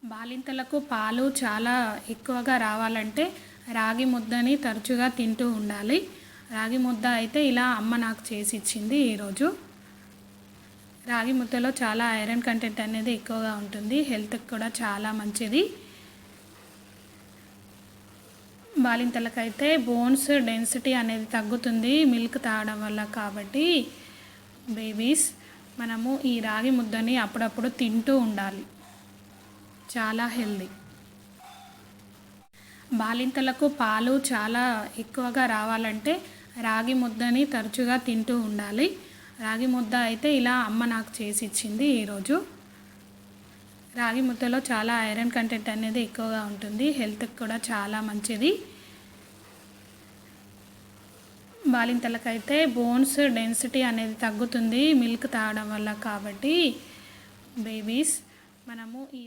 బాలింతలకు పాలు చాలా ఎక్కువగా రావాలంటే రాగి ముద్దని తరచుగా తింటూ ఉండాలి. రాగి ముద్ద అయితే ఇలా అమ్మ నాకు చేసి ఇచ్చింది ఈరోజు. రాగి ముద్దలో చాలా ఐరన్ కంటెంట్ అనేది ఎక్కువగా ఉంటుంది. హెల్త్కి కూడా చాలా మంచిది. బాలింతలకైతే బోన్స్ డెన్సిటీ అనేది తగ్గుతుంది మిల్క్ తాగడం వల్ల. కాబట్టి బేబీస్ మనము ఈ రాగి ముద్దని అప్పుడప్పుడు తింటూ ఉండాలి. చాలా హెల్దీ. బాలింతలకు పాలు చాలా ఎక్కువగా రావాలంటే రాగి ముద్దని తరచుగా తింటూ ఉండాలి. రాగి ముద్ద అయితే ఇలా అమ్మ నాకు చేసి ఇచ్చింది ఈరోజు. రాగి ముద్దలో చాలా ఐరన్ కంటెంట్ అనేది ఎక్కువగా ఉంటుంది. హెల్త్కి కూడా చాలా మంచిది. బాలింతలకైతే బోన్స్ డెన్సిటీ అనేది తగ్గుతుంది మిల్క్ తాగడం వల్ల. కాబట్టి బేబీస్ మనము ఈ